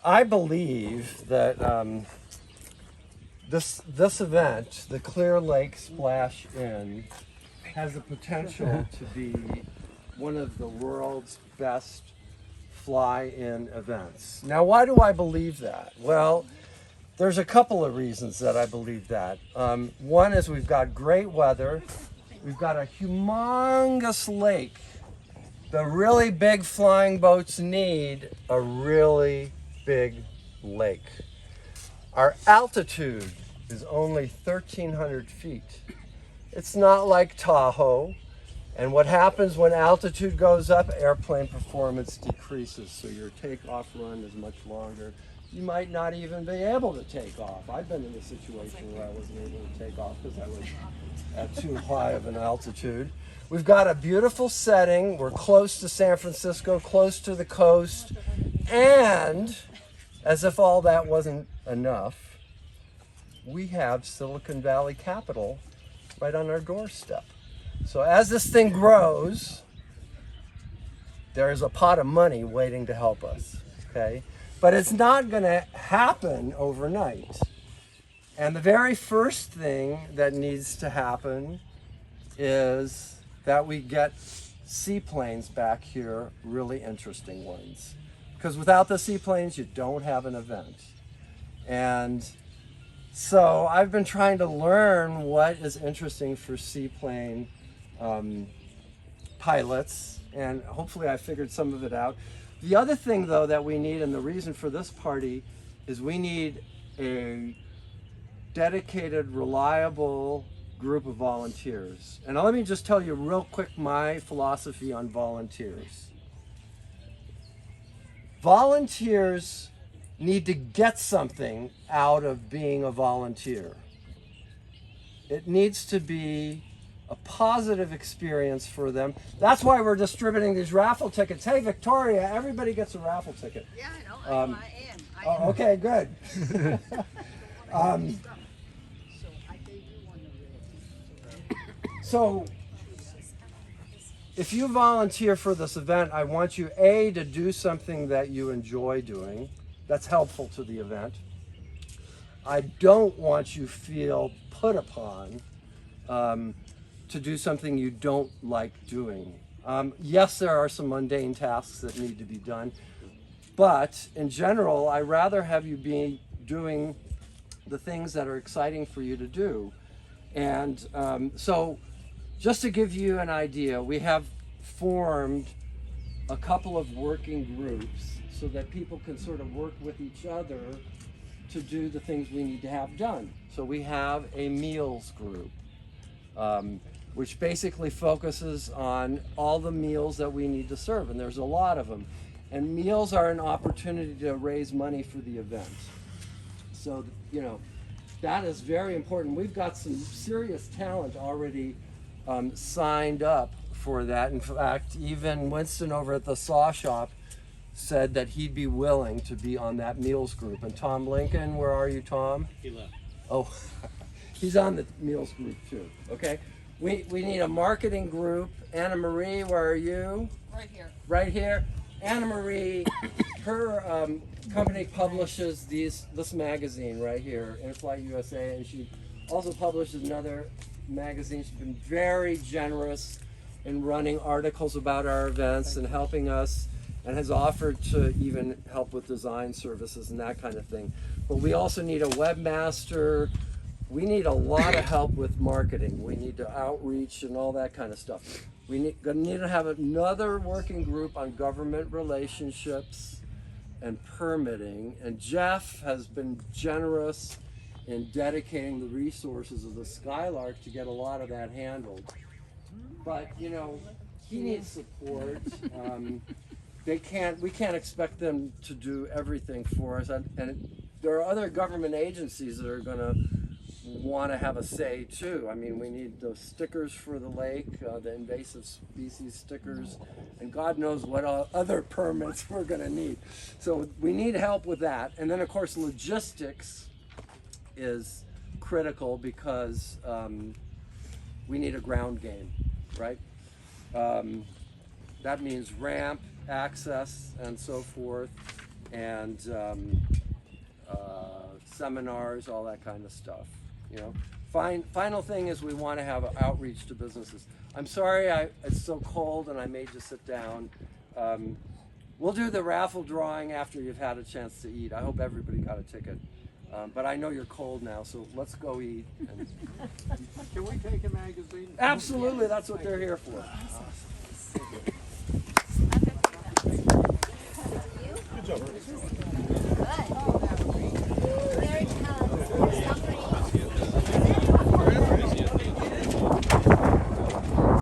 I believe that this event, the Clearlake Splash In, has the potential to be one of the world's best fly-in events. Now, why do I believe that? Well, there's a couple of reasons that I believe that. One is we've got great weather. We've got a humongous lake. The really big flying boats need a really big lake. Our altitude is only 1,300 feet. It's not like Tahoe. And what happens when altitude goes up, airplane performance decreases. So your takeoff run is much longer. You might not even be able to take off. I've been in a situation where I wasn't able to take off because I was at too high of an altitude. We've got a beautiful setting. We're close to San Francisco, close to the coast. And as if all that wasn't enough, we have Silicon Valley capital right on our doorstep. So as this thing grows, there is a pot of money waiting to help us, okay? But it's not gonna happen overnight. And the very first thing that needs to happen is that we get seaplanes back here, really interesting ones. Because without the seaplanes, you don't have an event. And so I've been trying to learn what is interesting for seaplane pilots, and hopefully I figured some of it out. The other thing though that we need, and the reason for this party, is we need a dedicated, reliable group of volunteers. And let me just tell you real quick my philosophy on volunteers. Volunteers need to get something out of being a volunteer. It needs to be a positive experience for them. That's why we're distributing these raffle tickets. Hey, Victoria, everybody gets a raffle ticket. Yeah, I know. I am. Okay, good. So, if you volunteer for this event, I want you, A, to do something that you enjoy doing, that's helpful to the event. I don't want you feel put upon to do something you don't like doing. Yes, there are some mundane tasks that need to be done, but in general, I rather have you be doing the things that are exciting for you to do. And so just to give you an idea, we have formed a couple of working groups so that people can sort of work with each other to do the things we need to have done. So we have a meals group, which basically focuses on all the meals that we need to serve, and there's a lot of them. And meals are an opportunity to raise money for the event. So, you know, that is very important. We've got some serious talent already signed up for that. In fact, even Winston over at the Saw Shop said that he'd be willing to be on that meals group. And Tom Lincoln, where are you, Tom? He left. Oh, he's on the meals group too, okay? We need a marketing group. Anna Marie, where are you? Right here. Right here. Anna Marie, her company publishes this magazine right here, In-Flight USA, and she also publishes another magazine. She's been very generous in running articles about our events and helping us, and has offered to even help with design services and that kind of thing. But we also need a webmaster. We need a lot of help with marketing. We need to outreach and all that kind of stuff. We need to have another working group on government relationships and permitting. And Jeff has been generous in dedicating the resources of the Skylark to get a lot of that handled. But, you know, he needs support. We can't expect them to do everything for us. And there are other government agencies that are going to want to have a say too. I mean, we need those stickers for the lake, the invasive species stickers, and God knows what other permits we're going to need. So we need help with that. And then of course logistics is critical because we need a ground game, right? That means ramp, access, and so forth. and seminars, all that kind of stuff. You know, final thing is we want to have outreach to businesses. I'm sorry, it's so cold and I made you sit down. We'll do the raffle drawing after you've had a chance to eat. I hope everybody got a ticket. But I know you're cold now, so let's go eat. And Can we take a magazine? absolutely, that's what they're here for.